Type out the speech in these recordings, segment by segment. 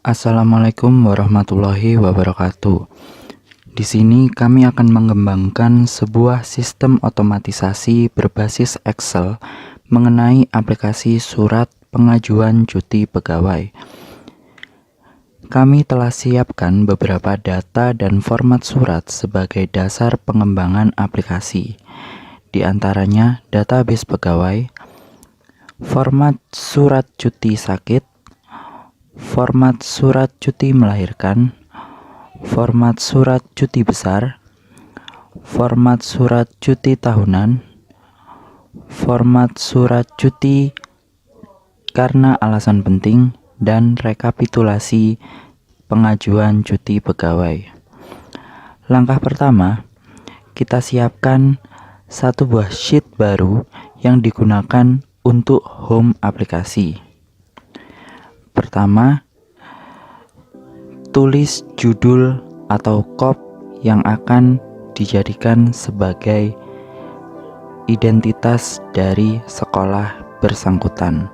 Assalamualaikum warahmatullahi wabarakatuh. Di sini kami akan mengembangkan sebuah sistem otomatisasi berbasis Excel mengenai aplikasi surat pengajuan cuti pegawai. Kami telah siapkan beberapa data dan format surat sebagai dasar pengembangan aplikasi. Di antaranya database pegawai, format surat cuti sakit, format surat cuti melahirkan, format surat cuti besar, format surat cuti tahunan, format surat cuti karena alasan penting, dan rekapitulasi pengajuan cuti pegawai. Langkah pertama, kita siapkan satu buah sheet baru yang digunakan untuk home aplikasi. Pertama, tulis judul atau kop yang akan dijadikan sebagai identitas dari sekolah bersangkutan.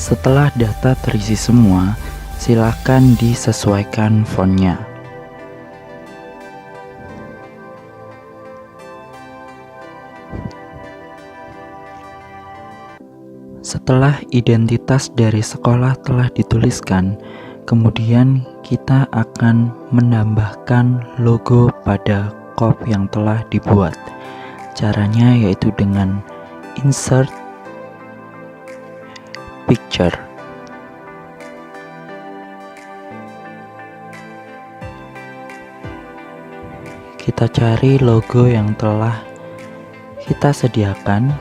Setelah data terisi semua, silakan disesuaikan fontnya. Setelah identitas dari sekolah telah dituliskan, kemudian kita akan menambahkan logo pada kop yang telah dibuat. Caranya yaitu dengan insert picture. Kita cari logo yang telah kita sediakan,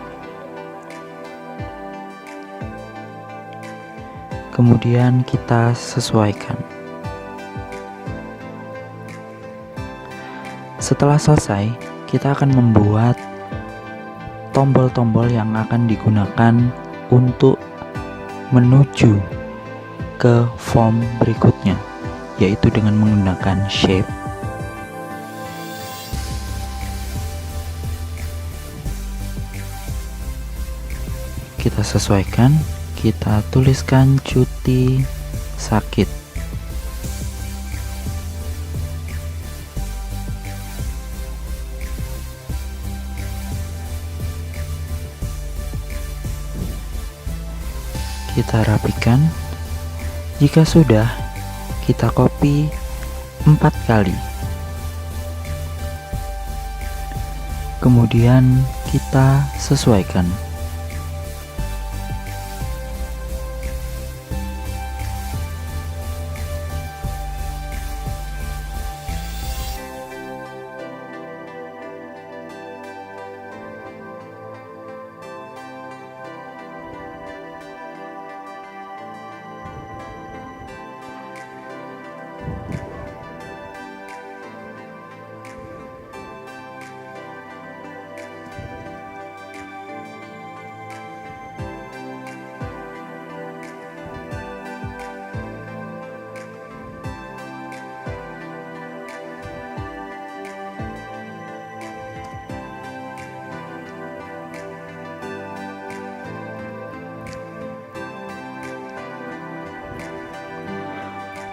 kemudian kita sesuaikan. Setelah selesai, kita akan membuat tombol-tombol yang akan digunakan untuk menuju ke form berikutnya, yaitu dengan menggunakan shape. Kita sesuaikan, kita tuliskan cuti sakit. Kita rapikan. Jika sudah, kita copy 4 kali. Kemudian kita sesuaikan.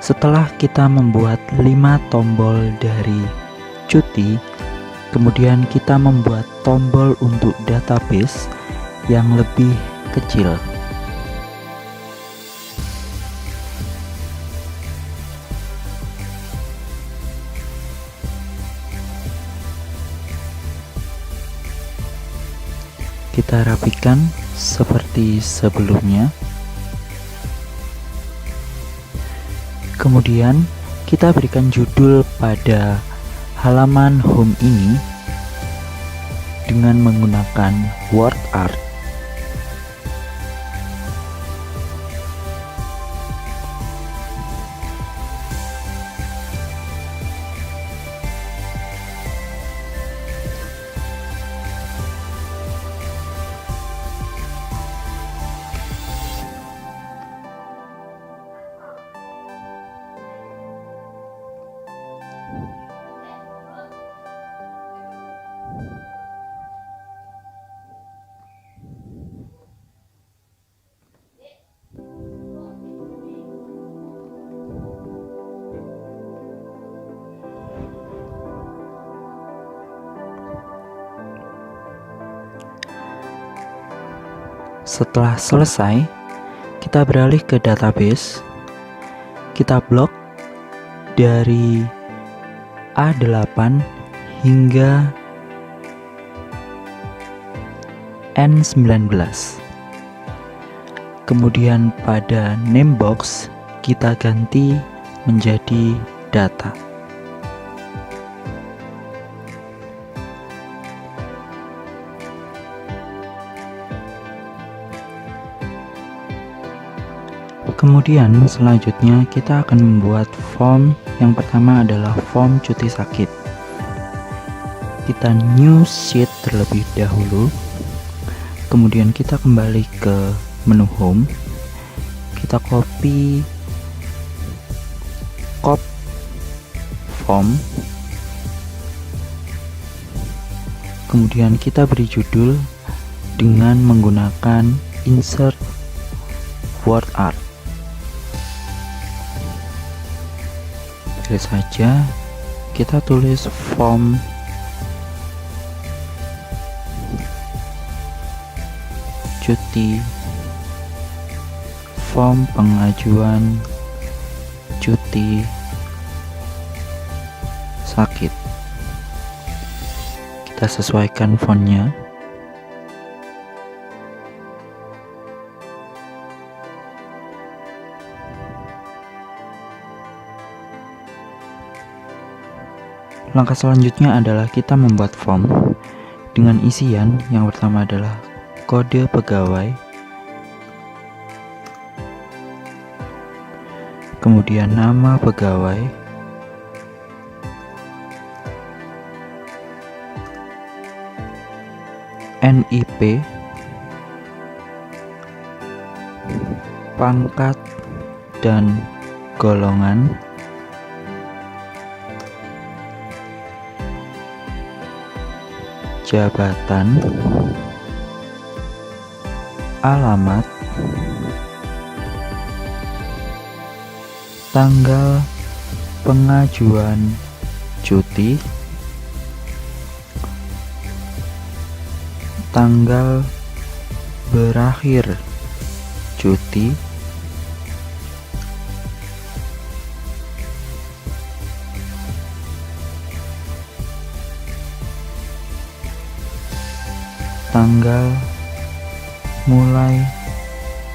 Setelah kita membuat 5 tombol dari cuti, kemudian kita membuat tombol untuk database yang lebih kecil. Kita rapikan seperti sebelumnya. Kemudian kita berikan judul pada halaman home ini dengan menggunakan word art. Setelah selesai, kita beralih ke database. Kita blok dari A8 hingga N19. Kemudian pada name box kita ganti menjadi data. Kemudian selanjutnya kita akan membuat form. Yang pertama adalah form cuti sakit. Kita new sheet terlebih dahulu. Kemudian kita kembali ke menu home. Kita copy form. Kemudian kita beri judul dengan menggunakan insert word art. Pilih saja, kita tulis form cuti, form pengajuan cuti sakit. Kita sesuaikan fontnya. Langkah selanjutnya adalah kita membuat form dengan isian. Yang pertama adalah kode pegawai, kemudian nama pegawai, NIP, pangkat dan golongan, jabatan, alamat, tanggal pengajuan cuti, tanggal berakhir cuti, tanggal mulai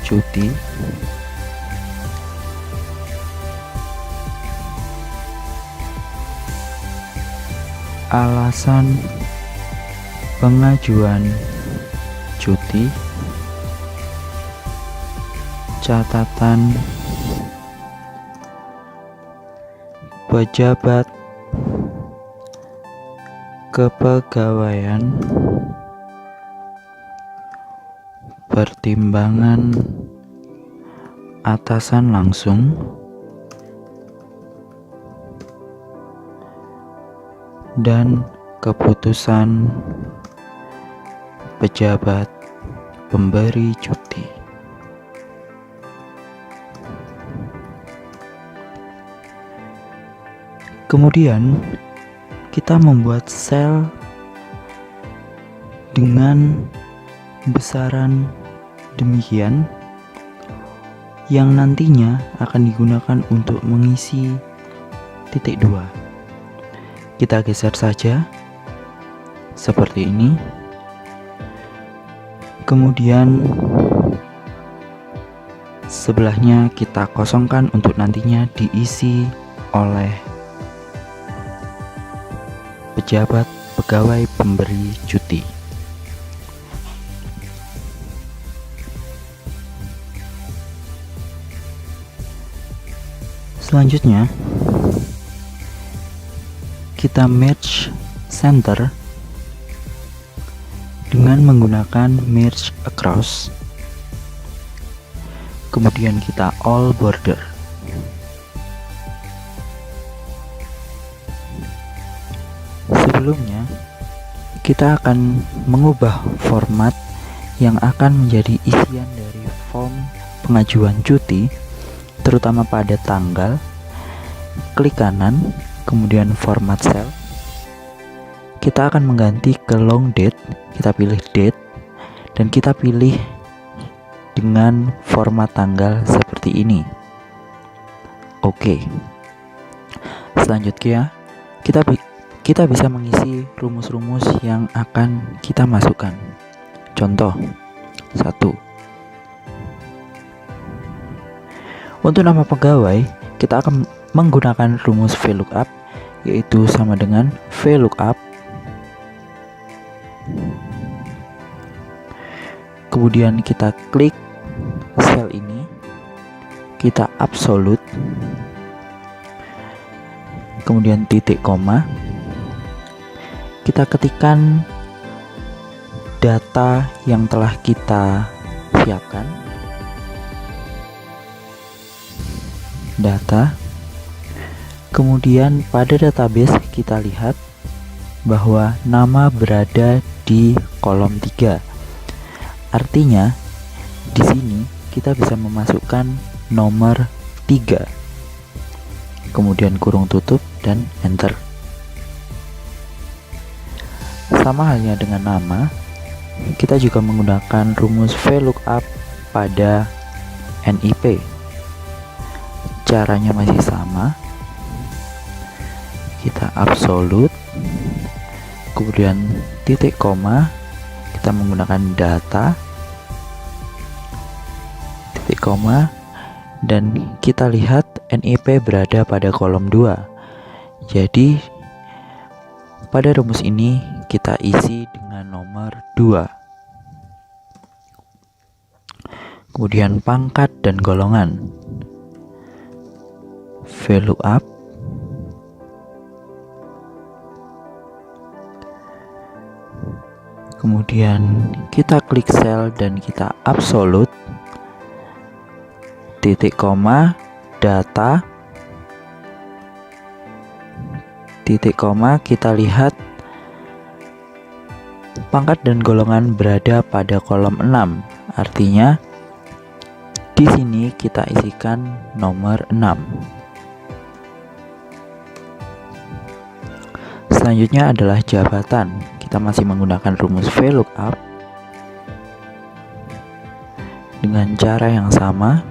cuti, alasan pengajuan cuti, catatan pejabat kepegawaian, pertimbangan atasan langsung, dan keputusan pejabat pemberi cuti. Kemudian kita membuat sel dengan besaran demikian yang nantinya akan digunakan untuk mengisi titik 2. Kita geser saja seperti ini. Kemudian sebelahnya kita kosongkan untuk nantinya diisi oleh pejabat pegawai pemberi cuti. Selanjutnya kita merge center dengan menggunakan merge across. Kemudian kita all border. Sebelumnya kita akan mengubah format yang akan menjadi isian dari form pengajuan cuti, terutama pada tanggal. Klik kanan, kemudian format cell. Kita akan mengganti ke long date. Kita pilih date dan kita pilih dengan format tanggal seperti ini. Oke. Selanjutnya kita bisa mengisi rumus-rumus yang akan kita masukkan. Contoh 1. Untuk nama pegawai, kita akan menggunakan rumus VLOOKUP, yaitu sama dengan VLOOKUP. Kemudian kita klik sel ini, kita absolute, kemudian titik koma, kita ketikkan data yang telah kita siapkan, data. Kemudian pada database kita lihat bahwa nama berada di kolom 3. Artinya di sini kita bisa memasukkan nomor 3. Kemudian kurung tutup dan enter. Sama halnya dengan nama, kita juga menggunakan rumus VLOOKUP pada NIP. Caranya masih sama. Kita absolute, kemudian titik koma, kita menggunakan data, titik koma, dan kita lihat NIP berada pada kolom 2. Jadi pada rumus ini kita isi dengan nomor 2. Kemudian pangkat dan golongan, VLOOKUP, kemudian kita klik sel dan kita absolute, titik koma, data, titik koma, kita lihat pangkat dan golongan berada pada kolom 6. Artinya di sini kita isikan nomor 6. Selanjutnya adalah jabatan. Kita masih menggunakan rumus VLOOKUP dengan cara yang sama.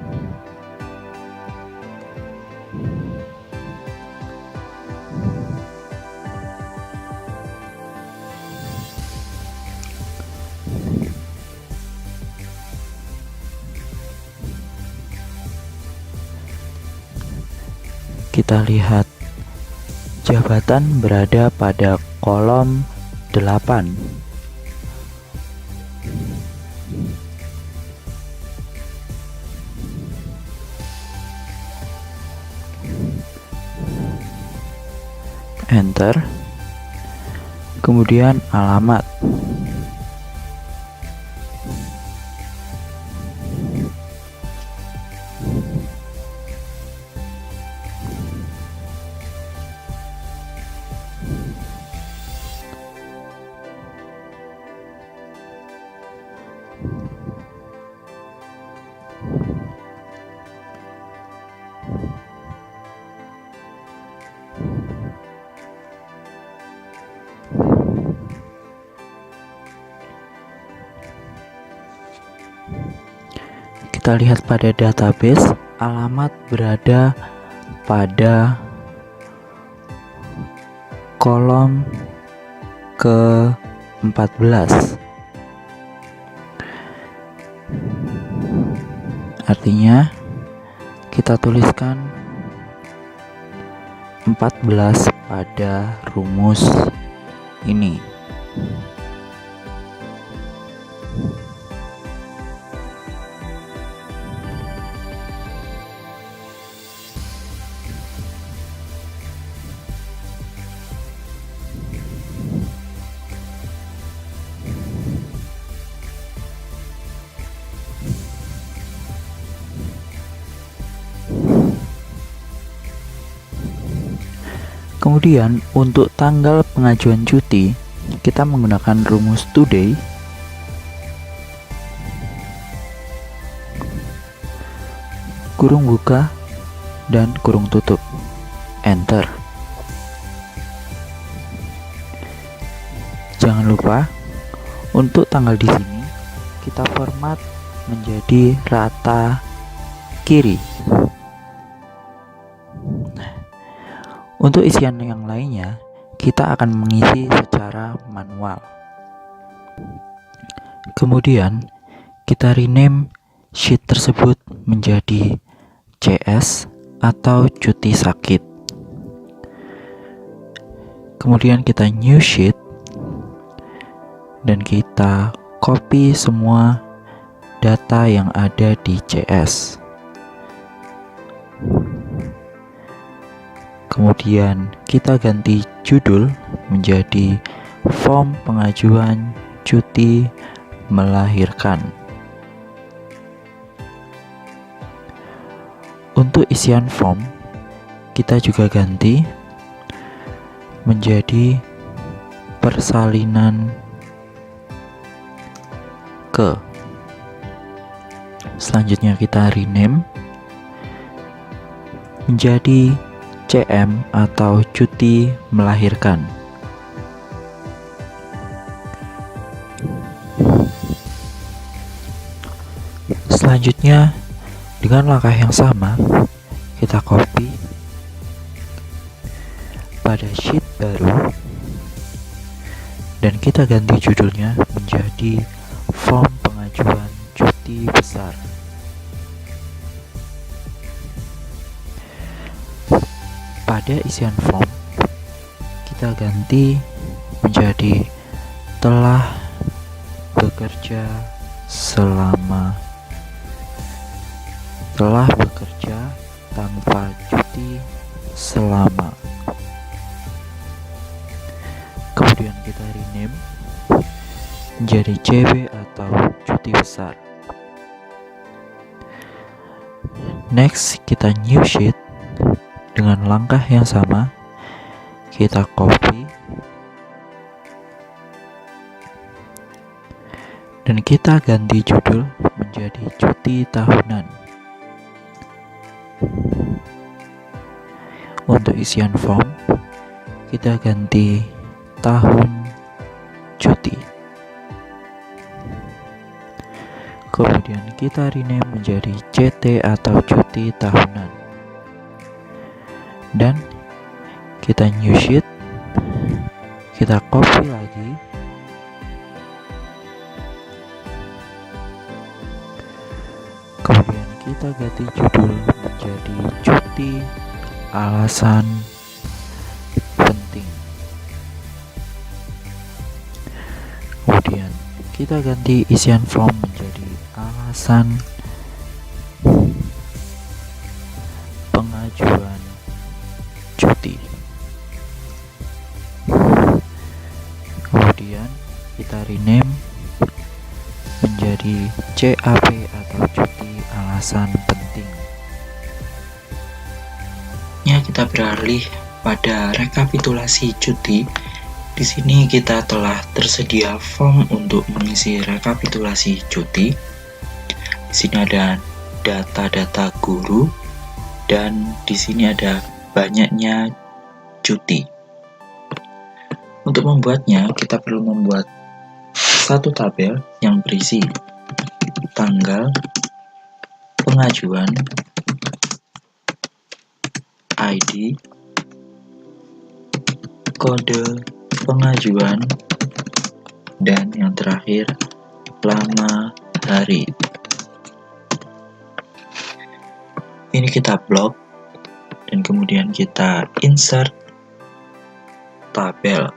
Kita lihat jabatan berada pada kolom 8. Enter. Kemudian alamat. kita lihat pada database, alamat berada pada kolom ke-14. Artinya kita tuliskan 14 pada rumus ini. Kemudian untuk tanggal pengajuan cuti, kita menggunakan rumus today. Kurung buka dan kurung tutup. Enter. Jangan lupa untuk tanggal di sini kita format menjadi rata kiri. Untuk isian yang lainnya, kita akan mengisi secara manual. Kemudian, kita rename sheet tersebut menjadi CS atau cuti sakit. Kemudian kita new sheet dan kita copy semua data yang ada di CS. Kemudian kita ganti judul menjadi form pengajuan cuti melahirkan. Untuk isian form, kita juga ganti menjadi persalinan ke. Selanjutnya kita rename menjadi CM atau cuti melahirkan. Selanjutnya, dengan langkah yang sama, kita copy pada sheet baru dan kita ganti judulnya menjadi form pengajuan cuti besar. Pada isian form, kita ganti menjadi telah bekerja tanpa cuti selama. Kemudian kita rename menjadi CB atau cuti besar. Next, kita new sheet. Dengan langkah yang sama, kita copy dan kita ganti judul menjadi cuti tahunan. Untuk isian form, kita ganti tahun cuti. Kemudian kita rename menjadi CT atau cuti tahunan. Dan kita new sheet, kita copy lagi, kemudian kita ganti judul menjadi cuti alasan penting. Kemudian kita ganti isian form menjadi alasan pengajuan cuti. Kemudian kita rename menjadi CAP atau cuti alasan penting. Ya, kita beralih pada rekapitulasi cuti. Di sini kita telah tersedia form untuk mengisi rekapitulasi cuti. Di sini ada data-data guru dan di sini ada banyaknya cuti. Untuk membuatnya, kita perlu membuat satu tabel yang berisi tanggal, pengajuan, ID, kode pengajuan, dan yang terakhir lama hari. Ini kita blok dan kemudian kita insert tabel.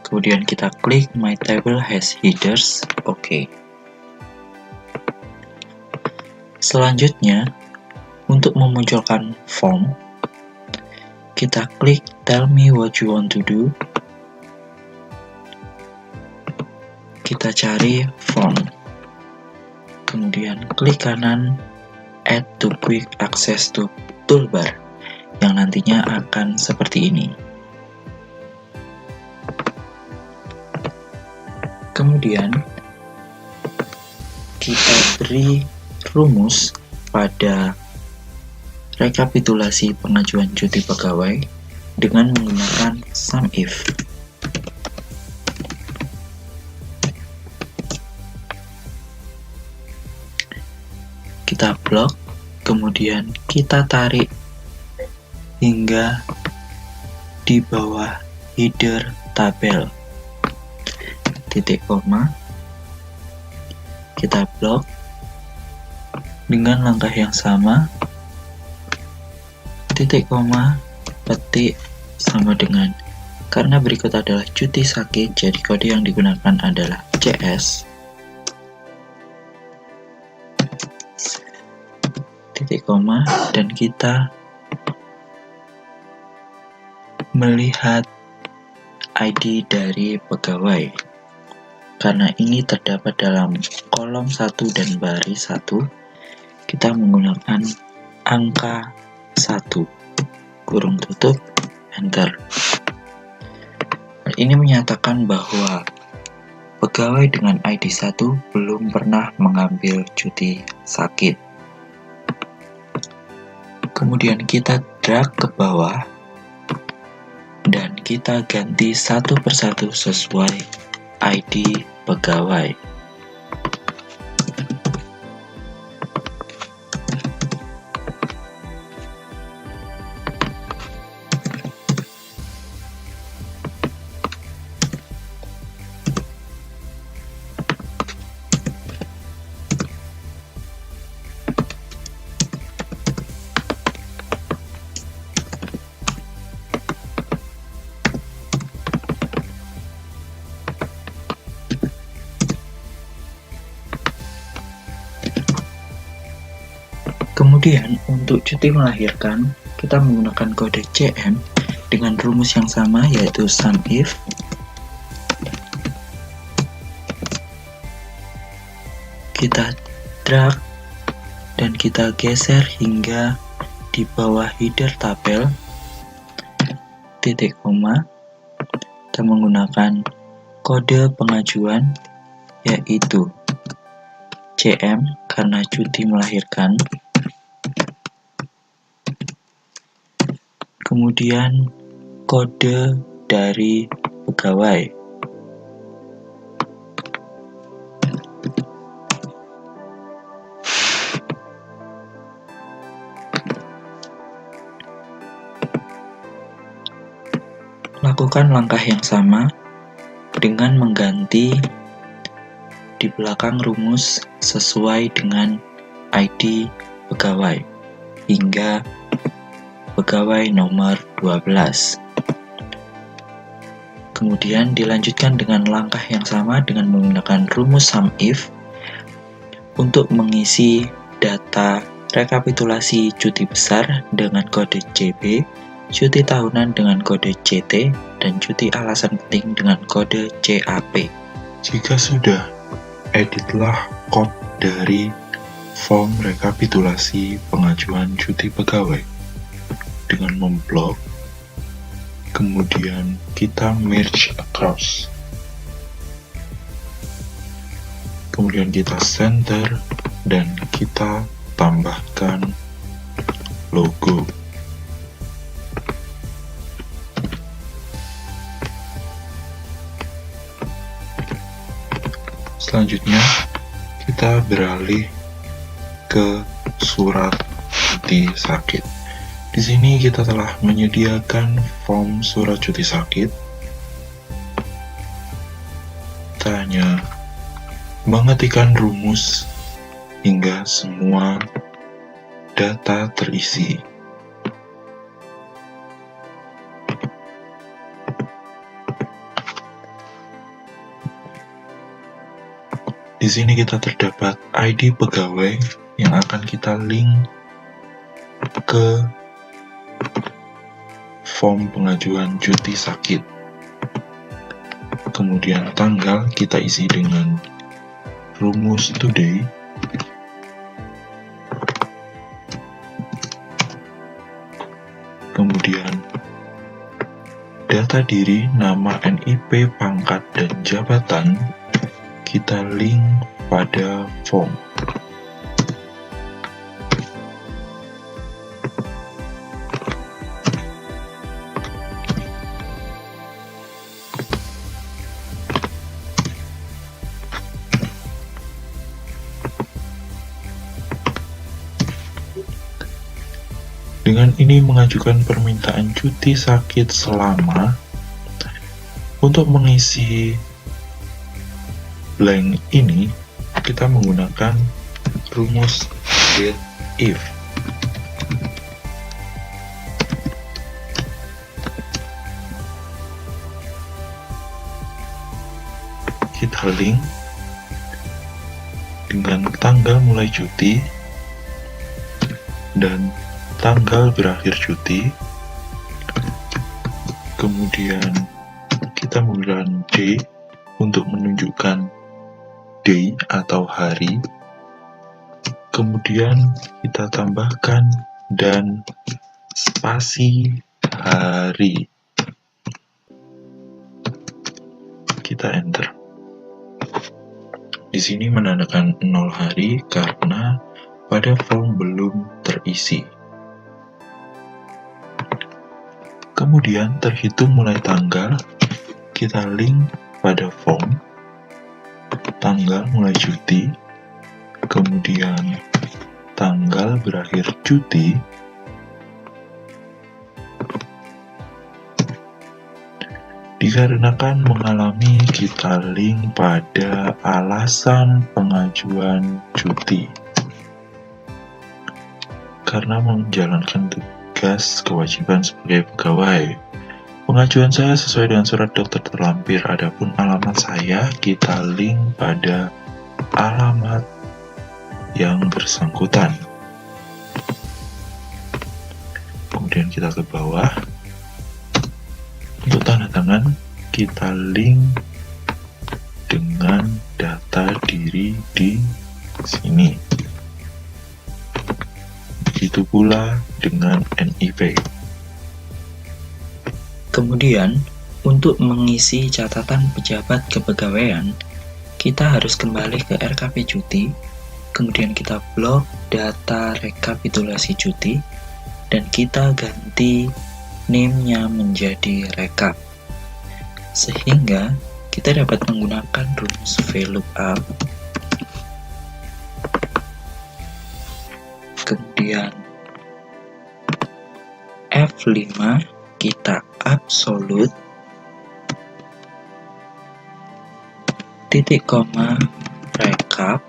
Kemudian kita klik My Table has Headers. Oke. Selanjutnya, untuk memunculkan form, kita klik Tell me what you want to do. Kita cari form. Kemudian klik kanan Add to Quick Access to Toolbar, yang nantinya akan seperti ini. Kemudian kita beri rumus pada rekapitulasi pengajuan cuti pegawai dengan menggunakan SUMIF. Kita blok, kemudian kita tarik hingga di bawah header tabel. Titik koma, kita blok dengan langkah yang sama, titik koma, petik sama dengan, karena berikut adalah cuti sakit, jadi kode yang digunakan adalah CS, titik koma, dan kita melihat ID dari pegawai. Karena ini terdapat dalam kolom 1 dan baris 1, kita menggunakan angka 1, kurung tutup, enter. Hal ini menyatakan bahwa pegawai dengan ID 1 belum pernah mengambil cuti sakit. Kemudian kita drag ke bawah dan kita ganti satu persatu sesuai ID pegawai. Kemudian untuk cuti melahirkan, kita menggunakan kode CM dengan rumus yang sama, yaitu SUMIF. Kita drag dan kita geser hingga di bawah header tabel, titik koma. Kita menggunakan kode pengajuan, yaitu CM karena cuti melahirkan. Kemudian kode dari pegawai. Lakukan langkah yang sama dengan mengganti di belakang rumus sesuai dengan ID pegawai hingga pegawai nomor 12. Kemudian dilanjutkan dengan langkah yang sama dengan menggunakan rumus SUMIF untuk mengisi data rekapitulasi cuti besar dengan kode CB, cuti tahunan dengan kode CT, dan cuti alasan penting dengan kode CAP. Jika sudah, editlah kode dari form rekapitulasi pengajuan cuti pegawai dengan memblok, kemudian kita merge across, kemudian kita center dan kita tambahkan logo. Selanjutnya kita beralih ke surat cuti sakit. Di sini kita telah menyediakan form surat cuti sakit. Kita hanya mengetikkan rumus hingga semua data terisi. Di sini kita terdapat ID pegawai yang akan kita link ke form pengajuan cuti sakit. Kemudian tanggal kita isi dengan rumus today. Kemudian data diri, nama, NIP, pangkat, dan jabatan kita link pada form. Dengan ini mengajukan permintaan cuti sakit selama. Untuk mengisi blank ini kita menggunakan rumus get if. Kita link dengan tanggal mulai cuti dan tanggal berakhir cuti. Kemudian kita menggunakan D untuk menunjukkan day atau hari. Kemudian kita tambahkan dan spasi hari. Kita enter. Di sini menandakan 0 hari karena pada form belum terisi. Kemudian terhitung mulai tanggal, kita link pada form tanggal mulai cuti, kemudian tanggal berakhir cuti, dikarenakan mengalami, kita link pada alasan pengajuan cuti. Karena menjalankan tugas kewajiban sebagai pegawai. Pengajuan saya sesuai dengan surat dokter terlampir, adapun alamat saya kita link pada alamat yang bersangkutan. Kemudian kita ke bawah. Untuk tanda tangan kita link dengan data diri di sini. Begitu pula dengan NIP. Kemudian, untuk mengisi catatan pejabat kepegawaian, kita harus kembali ke RKP cuti, kemudian kita blok data rekapitulasi cuti, dan kita ganti name-nya menjadi rekap. Sehingga kita dapat menggunakan rumus VLOOKUP, kemudian F5 kita absolut, titik koma rekap,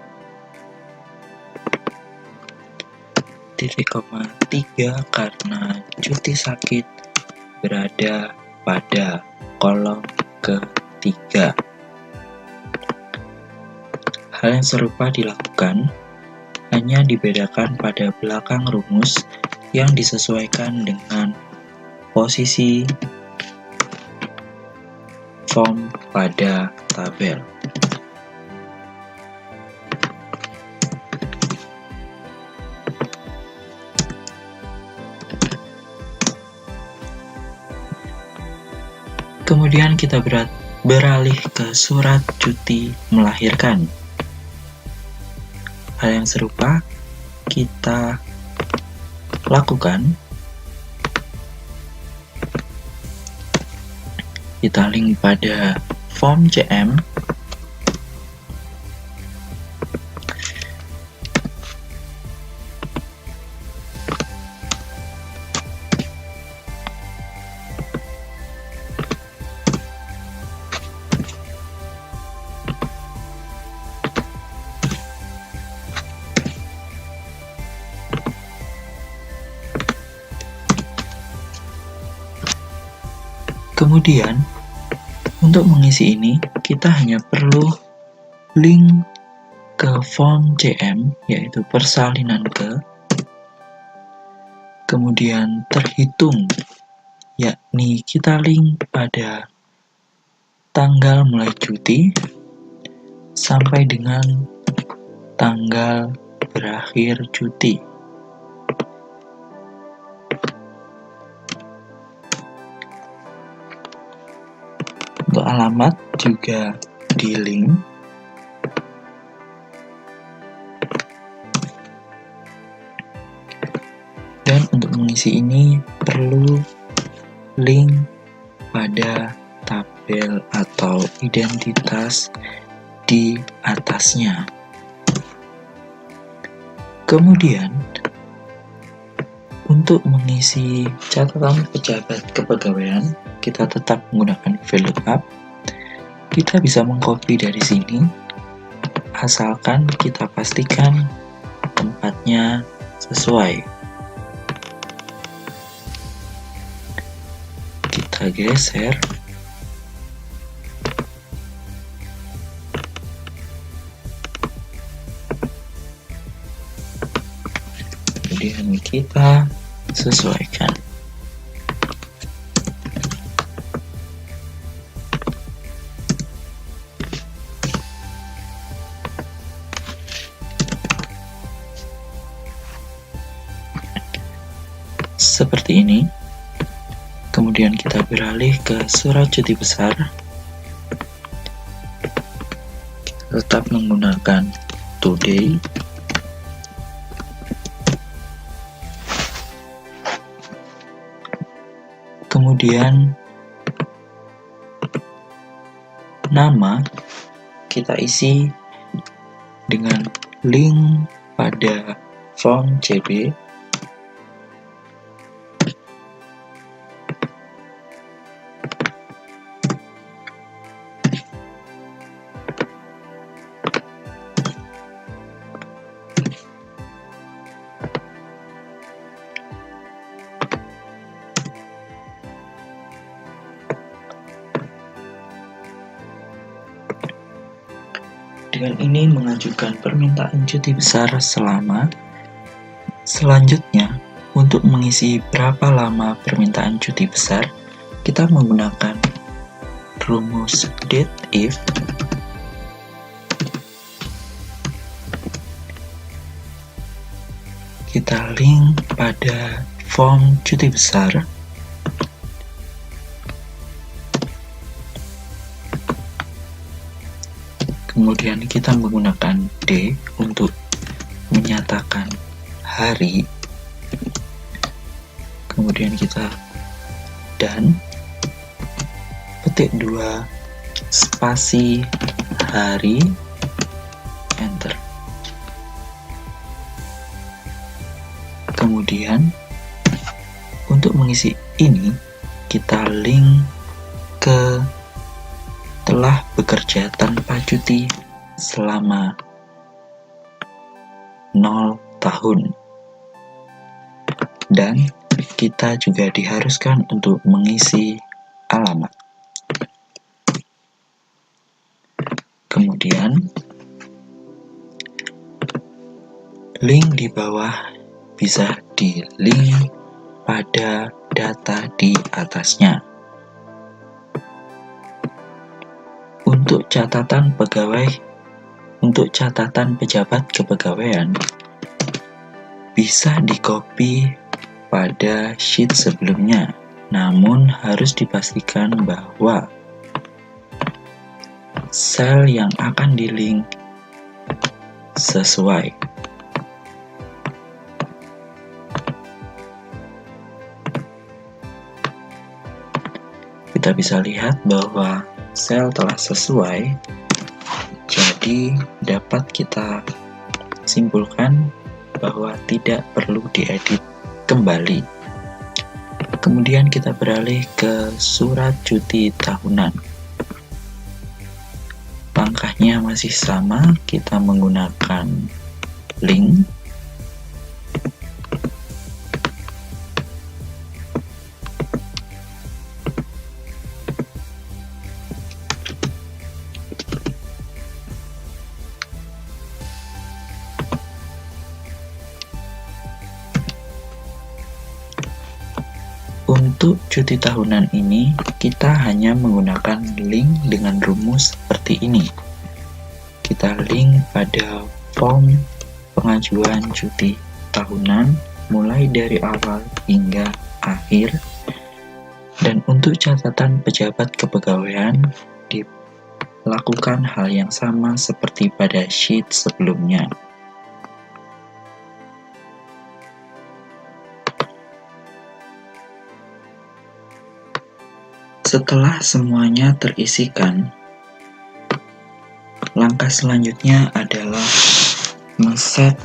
titik koma 3 karena cuti sakit berada pada kolom ketiga. Hal yang serupa dilakukan, hanya dibedakan pada belakang rumus yang disesuaikan dengan posisi form pada tabel. Kemudian kita beralih ke surat cuti melahirkan. Hal yang serupa kita lakukan. Kita link pada form CM. Kemudian, untuk mengisi ini, kita hanya perlu link ke form CM, yaitu persalinan ke, kemudian terhitung, yakni kita link pada tanggal mulai cuti sampai dengan tanggal berakhir cuti. Untuk alamat juga di link. Dan untuk mengisi ini perlu link pada tabel atau identitas di atasnya. Kemudian, untuk mengisi catatan pejabat kepegawaian, kita tetap menggunakan VLOOKUP. Kita bisa mengcopy dari sini, asalkan kita pastikan tempatnya sesuai. Kita geser. Kemudian kita sesuaikan. Seperti ini. Kemudian kita beralih ke surat cuti besar. Kita tetap menggunakan today. Kemudian nama kita isi dengan link pada form CB. Dengan ini mengajukan permintaan cuti besar selama. Selanjutnya, untuk mengisi berapa lama permintaan cuti besar, kita menggunakan rumus date if. Kita link pada form cuti besar. Kemudian kita menggunakan D untuk menyatakan hari. Kemudian kita dan petik 2 spasi hari, enter. Kemudian untuk mengisi ini kita link ke telah bekerja tanpa cuti selama 0 tahun. Dan kita juga diharuskan untuk mengisi alamat. Kemudian link di bawah bisa di link pada data di atasnya. Untuk catatan pejabat kepegawaian bisa di-copy pada sheet sebelumnya, namun harus dipastikan bahwa sel yang akan di-link sesuai. Kita bisa lihat bahwa sel telah sesuai, jadi dapat kita simpulkan bahwa tidak perlu diedit kembali. Kemudian kita beralih ke surat cuti tahunan. Langkahnya masih sama, kita menggunakan link. Untuk cuti tahunan ini, kita hanya menggunakan link dengan rumus seperti ini. Kita link pada form pengajuan cuti tahunan mulai dari awal hingga akhir. Dan untuk catatan pejabat kepegawaian dilakukan hal yang sama seperti pada sheet sebelumnya. Setelah semuanya terisikan, langkah selanjutnya adalah men-set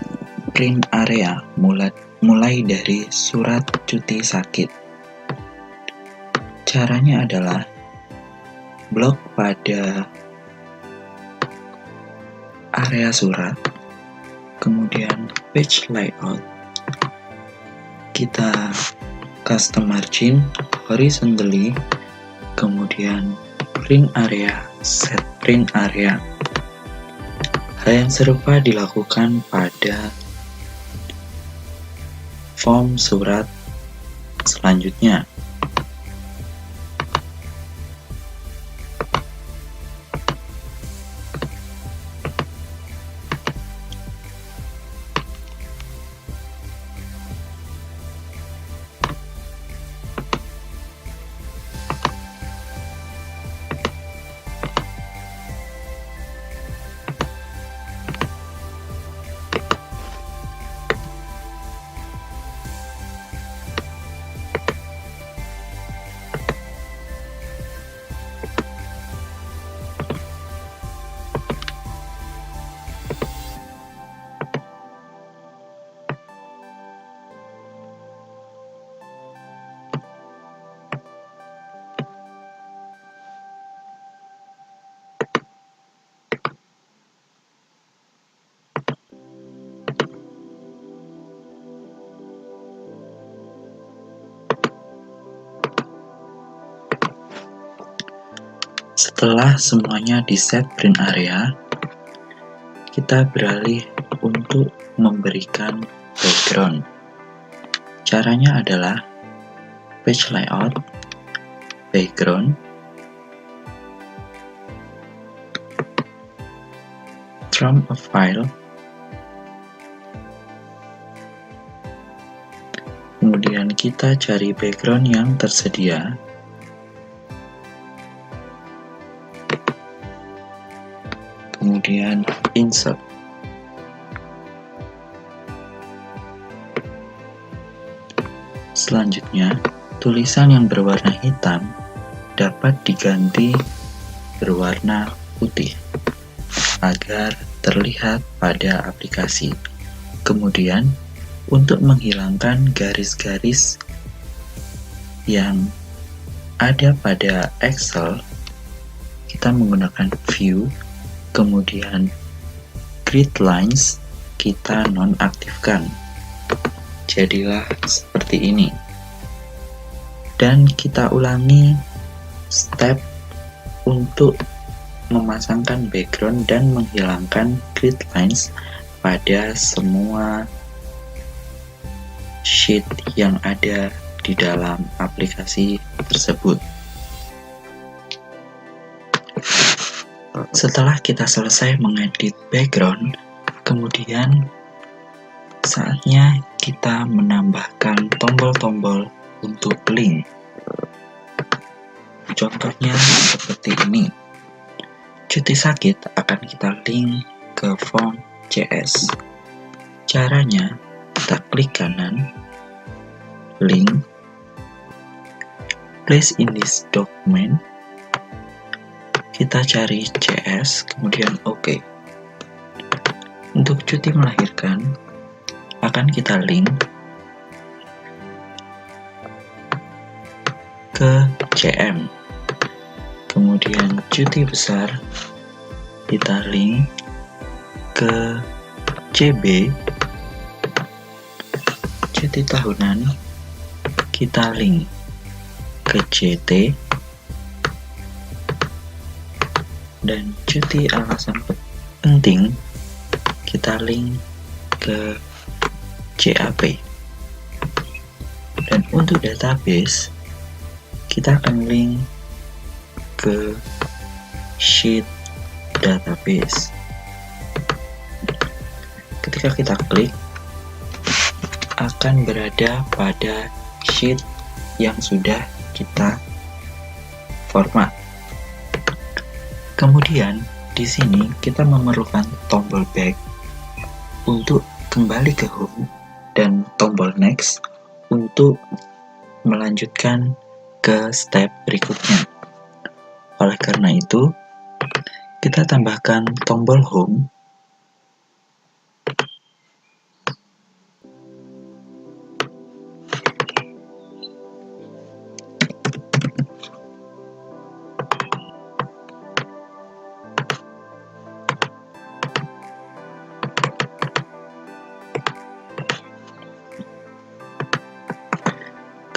print area mulai dari surat cuti sakit. Caranya adalah blok pada area surat, kemudian page layout, kita custom margin horizontally, kemudian print area, set print area. Hal yang serupa dilakukan pada form surat selanjutnya. Setelah semuanya di set print area, kita beralih untuk memberikan background. Caranya adalah page layout, background, from a file, kemudian kita cari background yang tersedia. Kemudian insert. Selanjutnya, tulisan yang berwarna hitam dapat diganti berwarna putih agar terlihat pada aplikasi. Kemudian, untuk menghilangkan garis-garis yang ada pada Excel, kita menggunakan view, kemudian grid lines kita nonaktifkan. Jadilah seperti ini. Dan kita ulangi step untuk memasangkan background dan menghilangkan grid lines pada semua sheet yang ada di dalam aplikasi tersebut. Setelah kita selesai mengedit background, kemudian saatnya kita menambahkan tombol-tombol untuk link. Contohnya seperti ini. Cuti sakit akan kita link ke form CS. Caranya, kita klik kanan, link, place in this document, kita cari CS, kemudian OK. Untuk cuti melahirkan, akan kita link ke CM. Kemudian cuti besar, kita link ke CB. Cuti tahunan, kita link ke CT. Dan cuti alasan penting, kita link ke CAP. Dan untuk database, kita akan link ke sheet database. Ketika kita klik, akan berada pada sheet yang sudah kita format. Kemudian di sini kita memerlukan tombol back untuk kembali ke home dan tombol next untuk melanjutkan ke step berikutnya. Oleh karena itu, kita tambahkan tombol home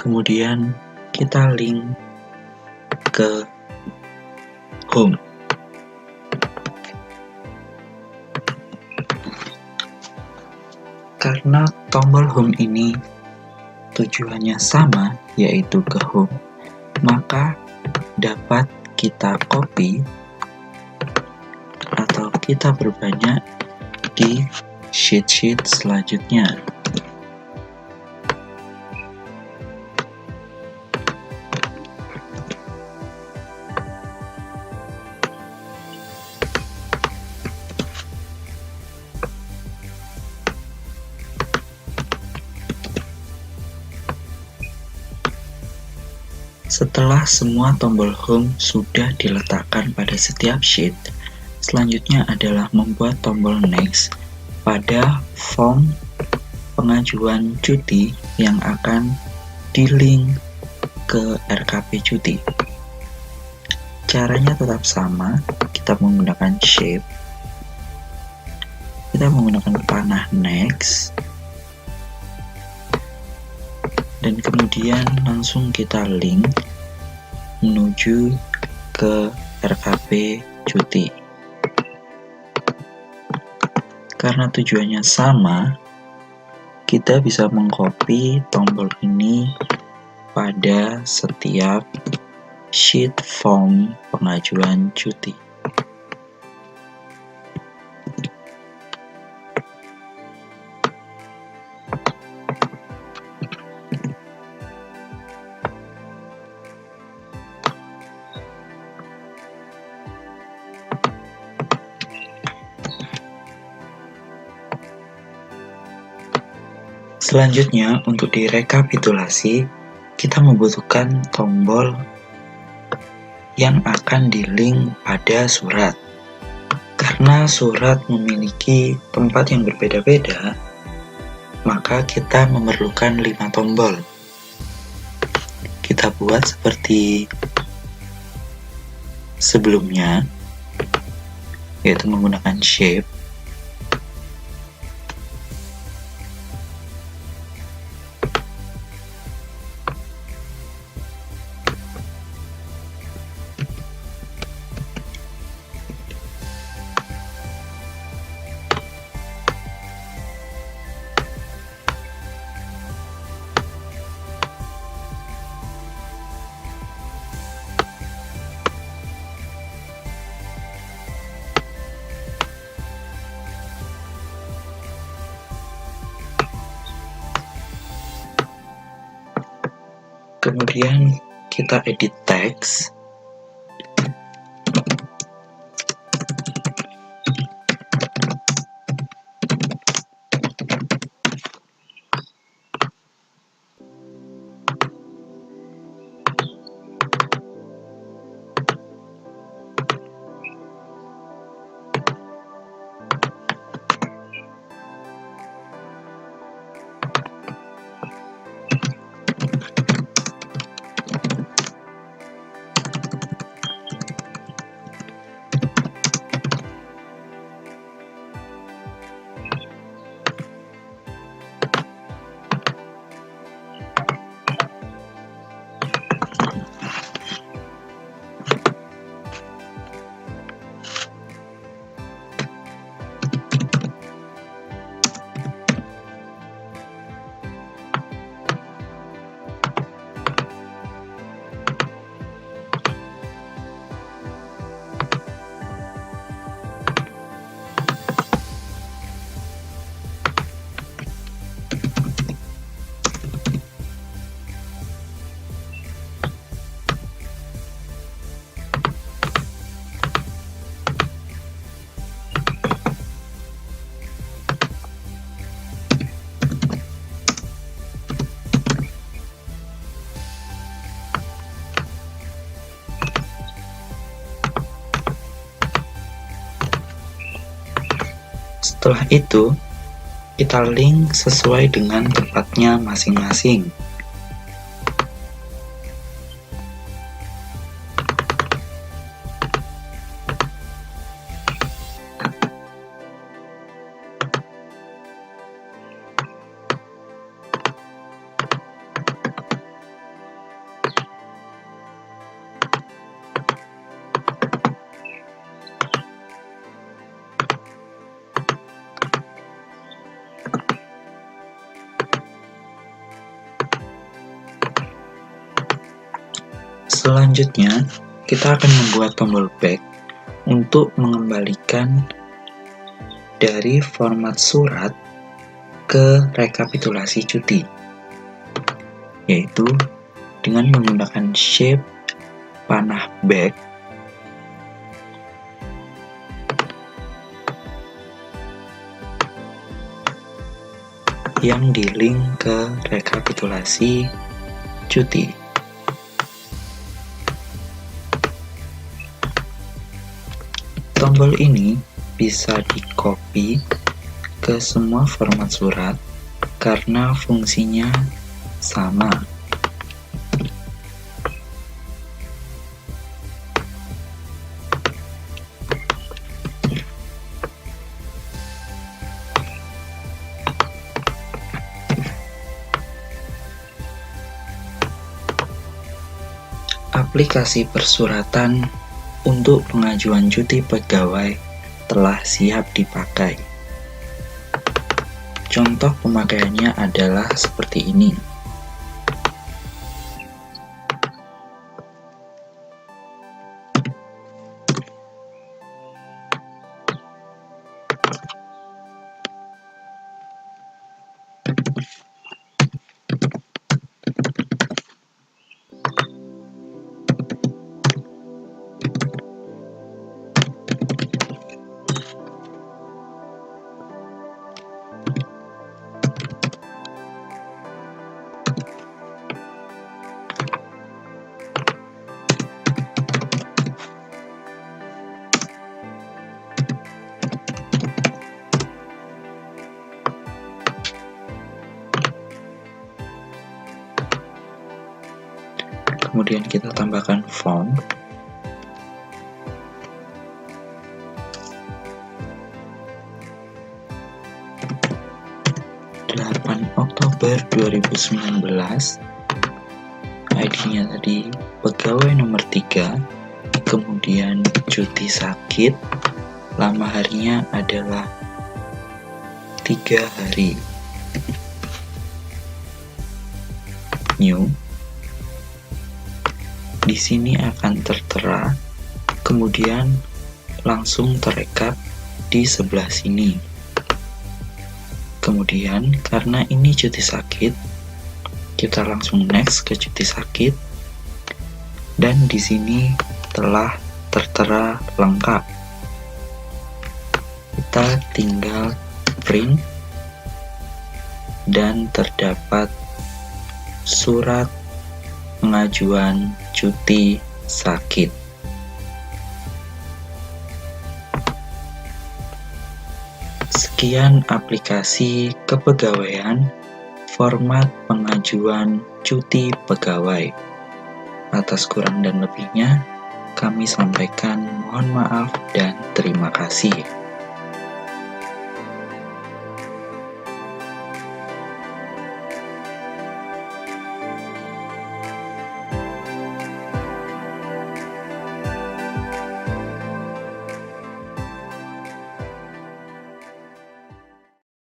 kemudian kita link ke home. Karena tombol home ini tujuannya sama, yaitu ke home, maka dapat kita copy atau kita perbanyak di sheet-sheet selanjutnya. Setelah semua tombol home sudah diletakkan pada setiap sheet, selanjutnya adalah membuat tombol next pada form pengajuan cuti yang akan di-link ke RKP cuti. Caranya tetap sama, kita menggunakan shape, kita menggunakan panah next, dan kemudian langsung kita link menuju ke RKP cuti. Karena tujuannya sama, kita bisa mengcopy tombol ini pada setiap sheet form pengajuan cuti. Selanjutnya, untuk direkapitulasi, kita membutuhkan tombol yang akan di-link pada surat. Karena surat memiliki tempat yang berbeda-beda, maka kita memerlukan 5 tombol. Kita buat seperti sebelumnya, yaitu menggunakan shape. Kemudian kita edit teks. Setelah itu, kita link sesuai dengan tempatnya masing-masing. Selanjutnya, kita akan membuat tombol back untuk mengembalikan dari format surat ke rekapitulasi cuti, yaitu dengan menggunakan shape panah back yang di-link ke rekapitulasi cuti. Tombol ini bisa di-copy ke semua format surat karena fungsinya sama. Aplikasi persuratan untuk pengajuan cuti pegawai telah siap dipakai. Contoh pemakaiannya adalah seperti ini. Kemudian kita tambahkan font. Oktober 2019, ID-nya tadi pegawai nomor 3, kemudian cuti sakit, lama harinya adalah 3 hari. New. Di sini akan tertera, kemudian langsung terekap di sebelah sini. Kemudian karena ini cuti sakit, kita langsung next ke cuti sakit, dan di sini telah tertera lengkap. Kita tinggal print dan terdapat surat pengajuan cuti sakit. Sekian aplikasi kepegawaian format pengajuan cuti pegawai. Atas kurang dan lebihnya, kami sampaikan mohon maaf dan terima kasih.